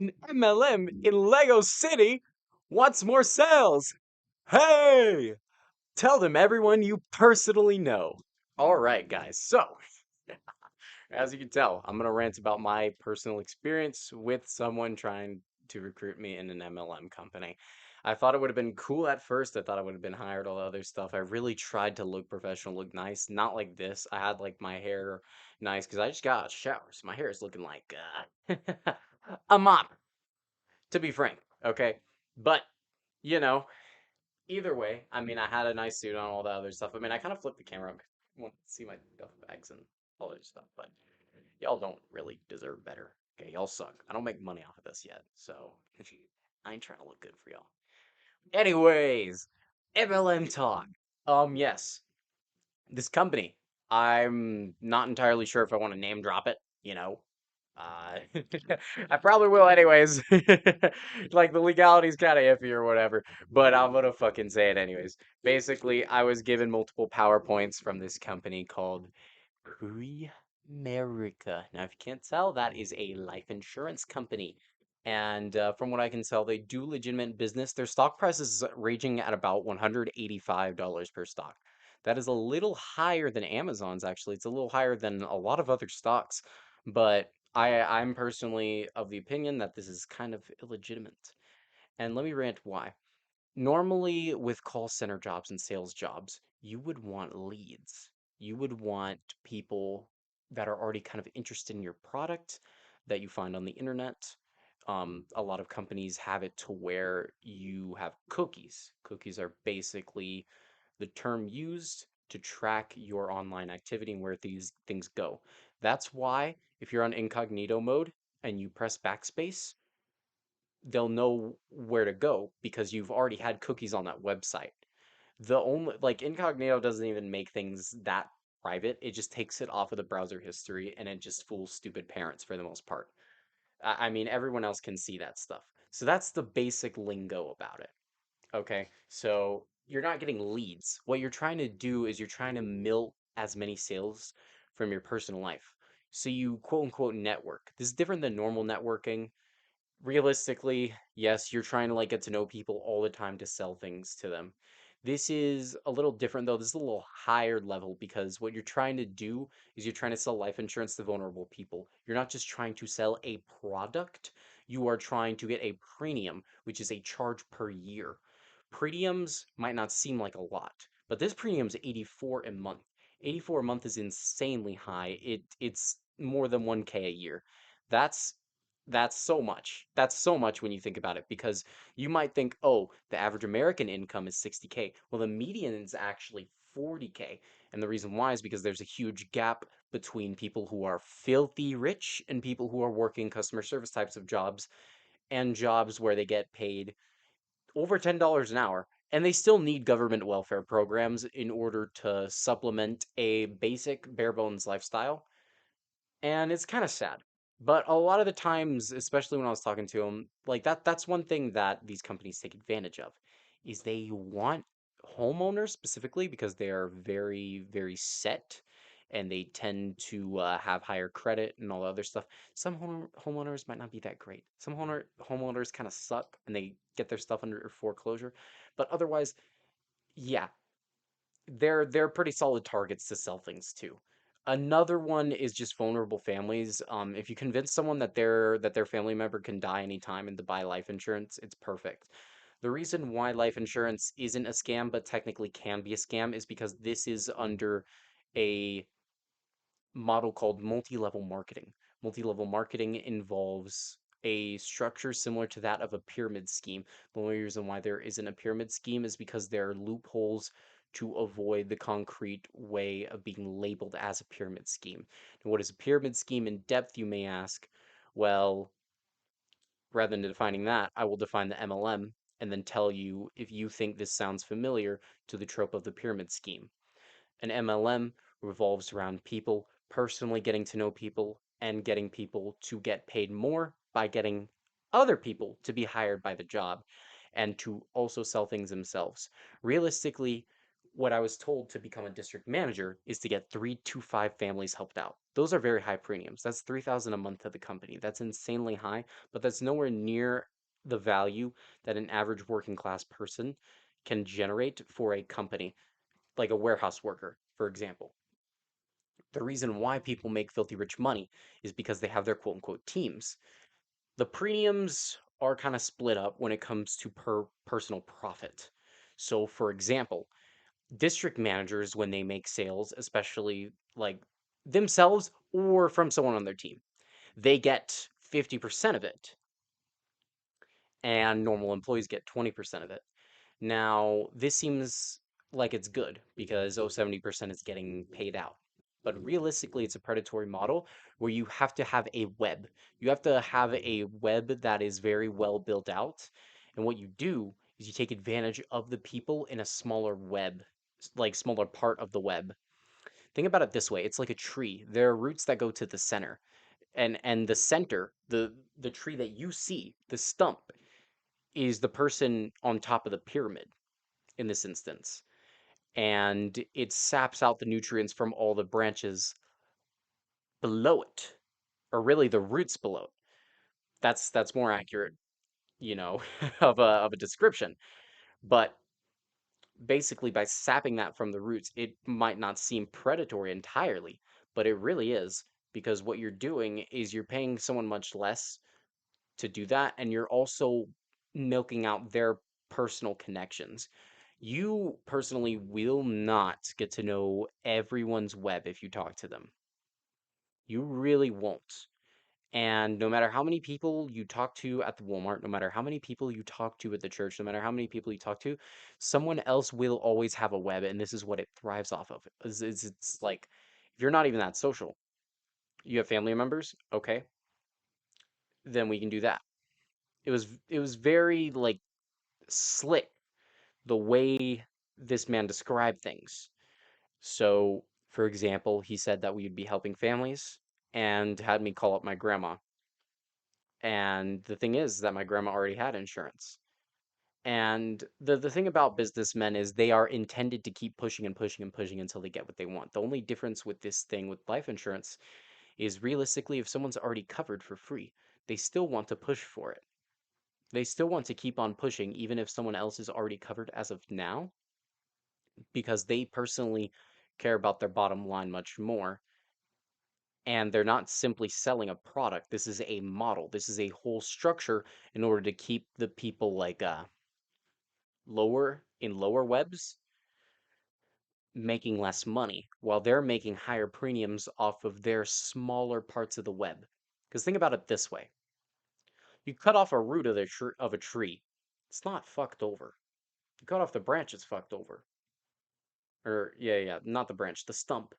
An MLM in Lego City wants more sales. Hey! Tell them everyone you personally know. All right, guys. So, as you can tell, I'm going to rant about my personal experience with someone trying to recruit me in an MLM company. I thought it would have been cool at first. I thought I would have been hired, all the other stuff. I really tried to look professional, look nice, not like this. I had like my hair nice because I just got out of shower, so my hair is looking like a mop, to be frank. Okay, but you know, either way, I mean, I had a nice suit on, all that other stuff. I mean, I kind of flipped the camera up. You want to see my duffel bags and all that stuff, but y'all don't really deserve better. Okay, y'all suck. I don't make money off of this yet, so I ain't trying to look good for y'all. Anyways, MLM talk. Yes, this company. I'm not entirely sure if I want to name drop it. Uh, I probably will anyways. Like the legality's kind of iffy or whatever, but I'm gonna fucking say it anyways. Basically, I was given multiple PowerPoints from this company called America. Now, if you can't tell, that is a life insurance company. And from what I can tell, they do legitimate business. Their stock price is ranging at about $185 per stock. That is a little higher than Amazon's, actually. It's a little higher than a lot of other stocks. But I'm personally of the opinion that this is kind of illegitimate. And let me rant why. Normally, with call center jobs and sales jobs, you would want leads. You would want people that are already kind of interested in your product that you find on the internet. A lot of companies have it to where you have cookies. Cookies are basically the term used to track your online activity and where these things go. That's why if you're on incognito mode and you press backspace, they'll know where to go because you've already had cookies on that website. The only like incognito doesn't even make things that private. It just takes it off of the browser history and it just fools stupid parents for the most part. I mean, everyone else can see that stuff. So that's the basic lingo about it. Okay, so you're not getting leads. What you're trying to do is you're trying to mill as many sales from your personal life. So you quote unquote network. This is different than normal networking. Realistically, yes, you're trying to like get to know people all the time to sell things to them. This is a little different though. This is a little higher level because what you're trying to do is you're trying to sell life insurance to vulnerable people. You're not just trying to sell a product, you are trying to get a premium, which is a charge per year. Premiums might not seem like a lot, but this premium's 84 a month. 84 a month is insanely high. It's more than 1K a year. That's that's so much. That's so much when you think about it, because you might think, oh, the average American income is 60K. Well, the median is actually 40K. And the reason why is because there's a huge gap between people who are filthy rich and people who are working customer service types of jobs and jobs where they get paid over $10 an hour. And they still need government welfare programs in order to supplement a basic bare bones lifestyle, and it's kind of sad. But a lot of the times, especially when I was talking to them, like that's one thing that these companies take advantage of is they want homeowners specifically because they are very, very set and they tend to have higher credit and all the other stuff. Some homeowners might not be that great. Some homeowners kind of suck and they get their stuff under foreclosure. But otherwise, yeah, they're pretty solid targets to sell things to. Another one is just vulnerable families. If you convince someone that their family member can die anytime and to buy life insurance, it's perfect. The reason why life insurance isn't a scam but technically can be a scam is because this is under a model called multi-level marketing. Multi-level marketing involves a structure similar to that of a pyramid scheme. The only reason why there isn't a pyramid scheme is because there are loopholes to avoid the concrete way of being labeled as a pyramid scheme. And what is a pyramid scheme in depth, you may ask? Well, rather than defining that, I will define the MLM and then tell you if you think this sounds familiar to the trope of the pyramid scheme. An MLM revolves around people personally getting to know people and getting people to get paid more by getting other people to be hired by the job and to also sell things themselves. Realistically, what I was told to become a district manager is to get 3 to 5 families helped out. Those are very high premiums. That's 3,000 a month to the company. That's insanely high, but that's nowhere near the value that an average working class person can generate for a company, like a warehouse worker, for example. The reason why people make filthy rich money is because they have their quote unquote teams. The premiums are kind of split up when it comes to per personal profit. So, for example, district managers, when they make sales, especially like themselves or from someone on their team, they get 50% of it, and normal employees get 20% of it. Now, this seems like it's good because 70% is getting paid out. But realistically, it's a predatory model where you have to have a web. You have to have a web that is very well built out. And what you do is you take advantage of the people in a smaller web, like smaller part of the web. Think about it this way, it's like a tree. There are roots that go to the center. And the center, the tree that you see, the stump, is the person on top of the pyramid in this instance, and it saps out the nutrients from all the branches below it, or really the roots below it. That's more accurate, you know, of a description. But basically, by sapping that from the roots, it might not seem predatory entirely, but it really is, because what you're doing is you're paying someone much less to do that, and you're also milking out their personal connections. You personally will not get to know everyone's web if you talk to them. You really won't. And no matter how many people you talk to at the Walmart, no matter how many people you talk to at the church, no matter how many people you talk to, someone else will always have a web, and this is what it thrives off of. It's like if you're not even that social, you have family members, okay, then we can do that. It was very like slick the way this man described things. So, for example, he said that we would be helping families and had me call up my grandma. And the thing is that my grandma already had insurance. And the thing about businessmen is they are intended to keep pushing and pushing and pushing until they get what they want. The only difference with this thing with life insurance is realistically, if someone's already covered for free, they still want to push for it. They still want to keep on pushing, even if someone else is already covered as of now, because they personally care about their bottom line much more. And they're not simply selling a product. This is a model. This is a whole structure in order to keep the people like lower webs making less money while they're making higher premiums off of their smaller parts of the web. Because think about it this way. You cut off a root of a tree. It's not fucked over. You cut off the branch, it's fucked over. Or yeah, not the branch, the stump.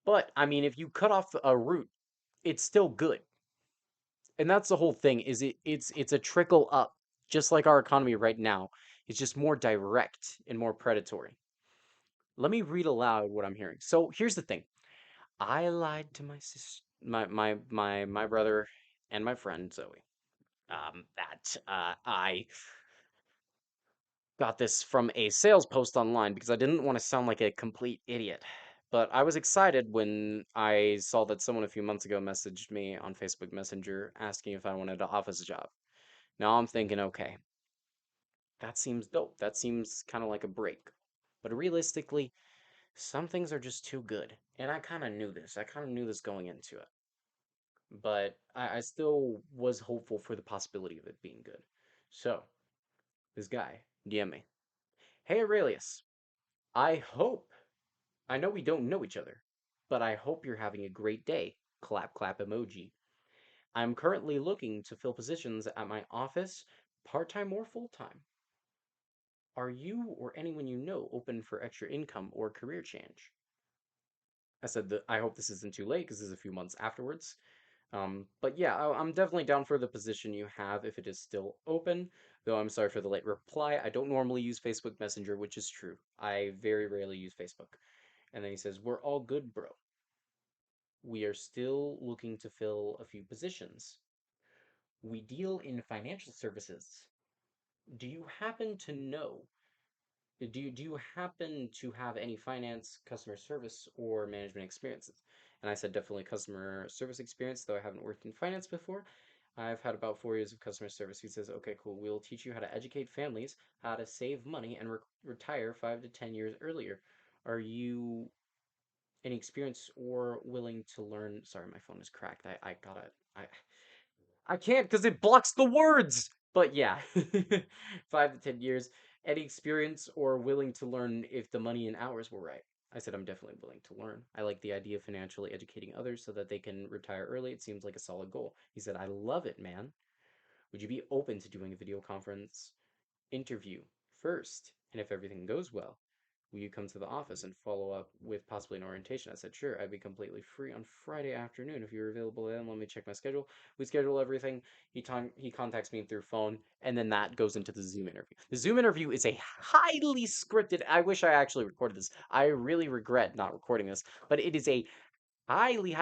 But I mean, if you cut off a root, it's still good. And that's the whole thing, is it's a trickle up, just like our economy right now. It's just more direct and more predatory. Let me read aloud what I'm hearing. So here's the thing. I lied to my sis my brother and my friend Zoe. That I got this from a sales post online because I didn't want to sound like a complete idiot. But I was excited when I saw that someone a few months ago messaged me on Facebook Messenger asking if I wanted an office job. Now I'm thinking, okay, that seems dope. That seems kind of like a break. But realistically, some things are just too good. And I kind of knew this. I kind of knew this going into it. But I still was hopeful for the possibility of it being good. So, this guy DM me. Hey Aurelius, I hope, I know we don't know each other, but I hope you're having a great day. Clap clap emoji. I'm currently looking to fill positions at my office, part-time or full-time. Are you or anyone you know open for extra income or career change? I said that I hope this isn't too late because this is a few months afterwards. But yeah, I'm definitely down for the position you have if it is still open, though I'm sorry for the late reply. I don't normally use Facebook Messenger, which is true. I very rarely use Facebook. And then he says, we're all good, bro. We are still looking to fill a few positions. We deal in financial services. Do you happen to know do you happen to have any finance, customer service, or management experiences? And I said, definitely customer service experience, though I haven't worked in finance before. I've had about 4 years of customer service. He says, okay, cool. We'll teach you how to educate families, how to save money, and retire 5 to 10 years earlier. Are you any experience or willing to learn? Sorry, my phone is cracked. I gotta. I can't because it blocks the words. But yeah, 5 to 10 years. Any experience or willing to learn if the money and hours were right? I said I'm definitely willing to learn. I like the idea of financially educating others so that they can retire early. It seems like a solid goal. He said, I love it, man. Would you be open to doing a video conference interview first? And if everything goes well, will you come to the office and follow up with possibly an orientation? I said, sure, I'd be completely free on Friday afternoon if you're available then. Let me check my schedule. We schedule everything. He contacts me through phone, and then that goes into the Zoom interview. The Zoom interview is a highly scripted. I wish I actually recorded this. I really regret not recording this, but it is a highly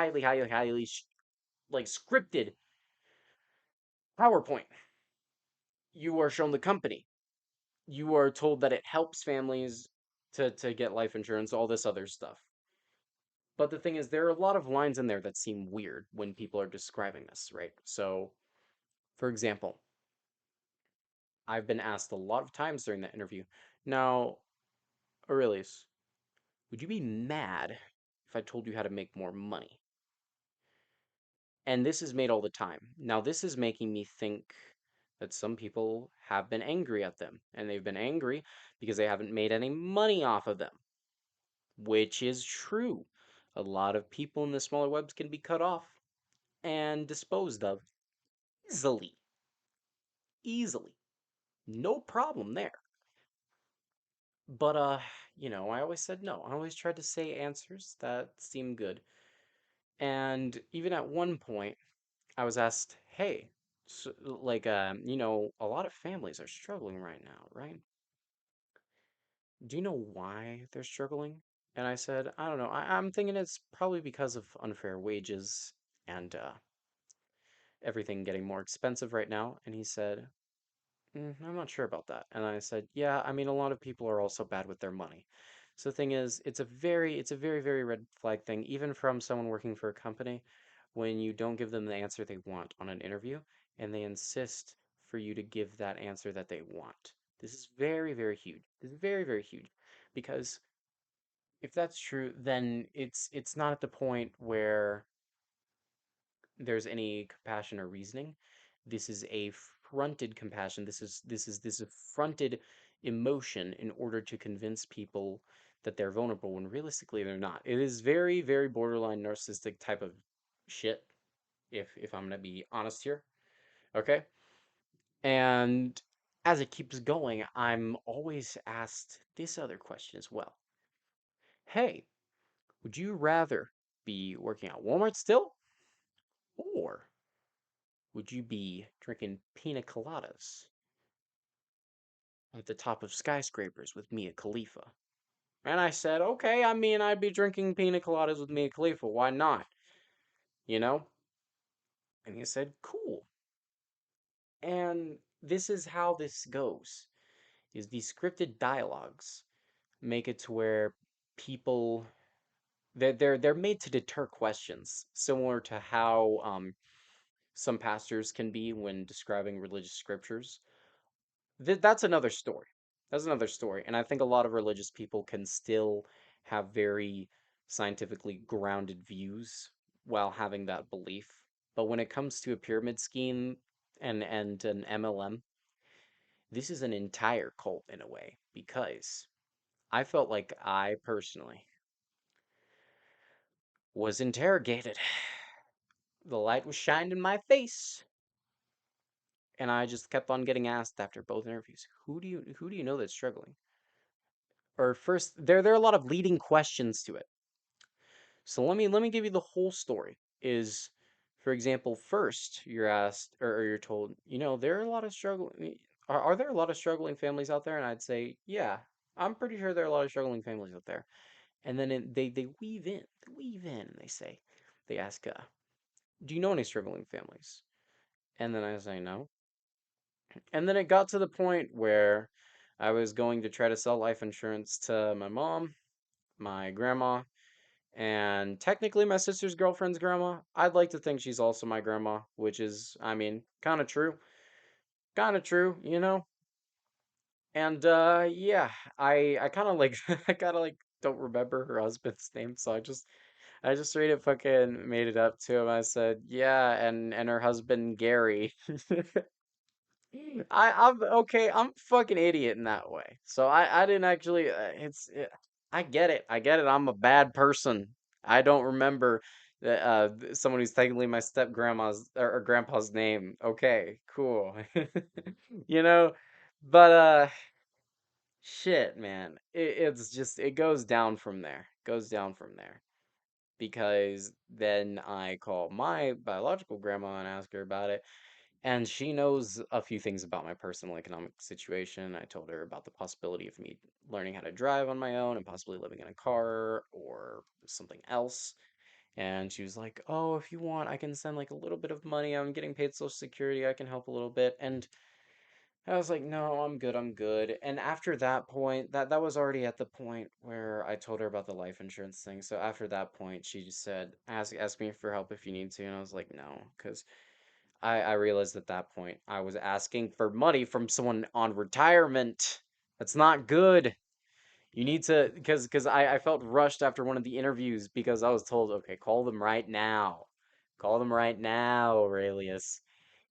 like scripted PowerPoint. You are shown the company. You are told that it helps families to get life insurance, all this other stuff. But the thing is, there are a lot of lines in there that seem weird when people are describing this, right? So, for example, I've been asked a lot of times during that interview, now, Aurelius, would you be mad if I told you how to make more money? And this is made all the time. Now, this is making me think that some people have been angry at them, and they've been angry because they haven't made any money off of them, which is true. A lot of people in the smaller webs can be cut off and disposed of easily. Easily. No problem there. But I always said no. I always tried to say answers that seemed good. And even at one point, I was asked, "Hey, so, like a lot of families are struggling right now, right? Do you know why they're struggling?" And I said, "I don't know. I'm thinking it's probably because of unfair wages and everything getting more expensive right now." And he said, I'm not sure about that. And I said, yeah, I mean, a lot of people are also bad with their money. So the thing is, it's a very, very red flag thing, even from someone working for a company, when you don't give them the answer they want on an interview, and they insist for you to give that answer that they want. This is very, very huge. This is very, very huge. Because if that's true, then it's not at the point where there's any compassion or reasoning. This is a fronted compassion. This is fronted emotion in order to convince people that they're vulnerable when realistically they're not. It is very, very borderline narcissistic type of shit, if I'm gonna be honest here. Okay? And as it keeps going, I'm always asked this other question as well. Hey, would you rather be working at Walmart still? Or would you be drinking pina coladas at the top of skyscrapers with Mia Khalifa? And I said, okay, I mean, I'd be drinking pina coladas with Mia Khalifa. Why not? You know? And he said, cool. And this is how this goes, is these scripted dialogues make it to where people they're made to deter questions, similar to how some pastors can be when describing religious scriptures. That's another story. That's another story. And I think a lot of religious people can still have very scientifically grounded views while having that belief. But when it comes to a pyramid scheme and an MLM, this is an entire cult in a way because I felt like I personally was interrogated. The light was shined in my face, and I just kept on getting asked after both interviews, who do you know that's struggling? Or first there are a lot of leading questions to it. So let me give you the whole story. Is for example, first you're asked or you're told, there are a lot of struggling are there a lot of struggling families out there? And I'd say, yeah, I'm pretty sure there are a lot of struggling families out there. And then they weave in, and they ask, do you know any struggling families? And then I say no. And then it got to the point where I was going to try to sell life insurance to my mom, my grandma, And technically, my sister's girlfriend's grandma. I'd like to think she's also my grandma, which is, I mean, kind of true. Kind of true, you know? And yeah, I kind of like I kind of like don't remember her husband's name, so I just straight up fucking made it up to him. I said, "Yeah, and her husband Gary." I'm okay. I'm a fucking idiot in that way. So I didn't actually. I get it. I get it. I'm a bad person. I don't remember that someone who's technically my step grandma's or grandpa's name. Okay, cool. You know, but shit, man. It's just it goes down from there. Goes down from there because then I call my biological grandma and ask her about it. And she knows a few things about my personal economic situation. I told her about the possibility of me learning how to drive on my own and possibly living in a car or something else. And she was like, "Oh, if you want, I can send like a little bit of money. I'm getting paid Social Security. I can help a little bit." And I was like, "No, I'm good. I'm good." And after that point, that was already at the point where I told her about the life insurance thing. So after that point, she just said, "Ask me for help if you need to." And I was like, "No," because I realized at that point I was asking for money from someone on retirement. That's not good. You need to because I felt rushed after one of the interviews because I was told, okay, call them right now. Call them right now, Aurelius.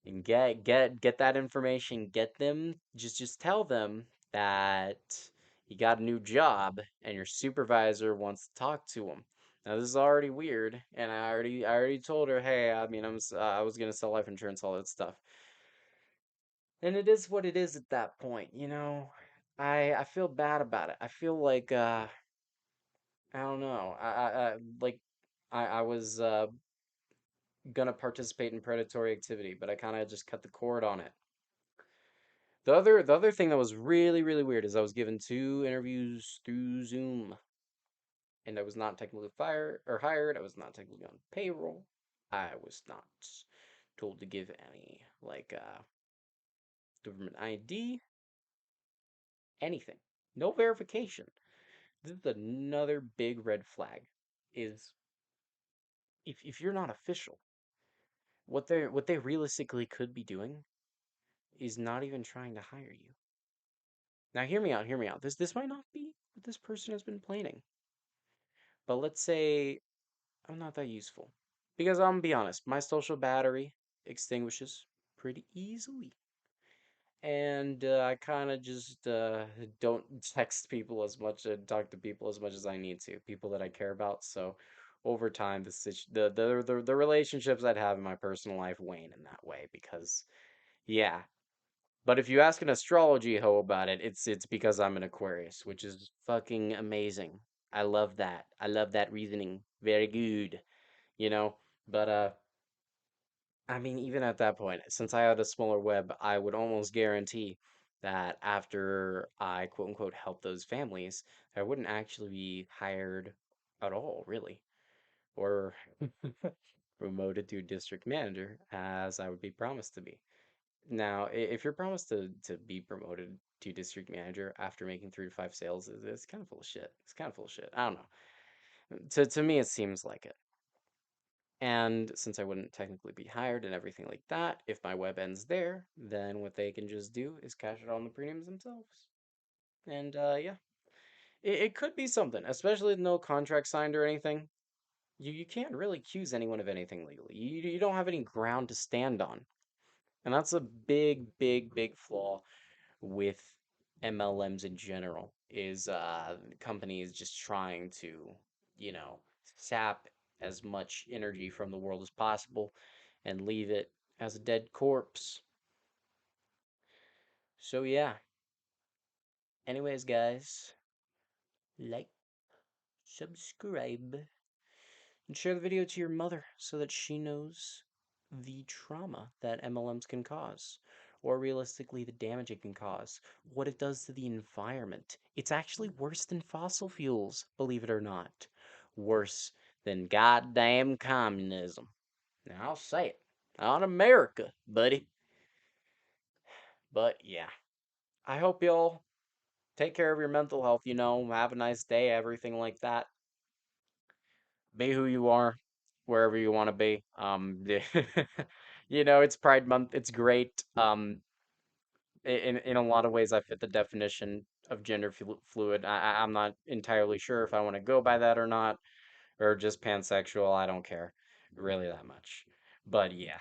And get that information. Get them just tell them that you got a new job and your supervisor wants to talk to him. Now this is already weird, and I already told her, hey, I mean I was gonna sell life insurance, all that stuff, and it is what it is at that point, you know. I feel bad about it. I feel like I don't know. I like I was gonna participate in predatory activity, but I kind of just cut the cord on it. The other thing that was really weird is I was given two interviews through Zoom, and I was not technically fired or hired. I was not technically on payroll. I was not told to give any like government ID, anything. No verification. This is another big red flag. Is if you're not official, what they realistically could be doing is not even trying to hire you. Now hear me out, hear me out. This might not be what this person has been planning. But let's say I'm not that useful. Because I'm gonna be honest, my social battery extinguishes pretty easily. And I kind of just don't text people as much and talk to people as much as I need to, people that I care about. So over time, the relationships I'd have in my personal life wane in that way because, yeah. But if you ask an astrology hoe about it, it's because I'm an Aquarius, which is fucking amazing. I love that. I love that reasoning. Very good, you know. But I mean, even at that point, since I had a smaller web, I would almost guarantee that after I quote unquote help those families, I wouldn't actually be hired at all, really, or promoted to district manager as I would be promised to be. Now, if you're promised to be promoted to district manager after making 3 to 5 sales, it's kind of full of shit. It's kind of full of shit. I don't know. To me, it seems like it. And since I wouldn't technically be hired and everything like that, if my web ends there, then what they can just do is cash it on the premiums themselves. And yeah, it could be something, especially with no contract signed or anything. You can't really accuse anyone of anything legally. You don't have any ground to stand on. And that's a big flaw with MLMs in general, is companies just trying to, you know, sap as much energy from the world as possible and leave it as a dead corpse. So yeah. Anyways, guys, like, subscribe, and share the video to your mother so that she knows the trauma that MLMs can cause, or realistically, the damage it can cause, what it does to the environment. It's actually worse than fossil fuels, believe it or not. Worse than goddamn communism. Now, I'll say it. On America, buddy. But yeah, I hope y'all take care of your mental health, have a nice day, everything like that. Be who you are, wherever you want to be. It's Pride Month. It's great. In a lot of ways, I fit the definition of gender fluid. I'm not entirely sure if I want to go by that or not, or just pansexual. I don't care really that much. But yeah.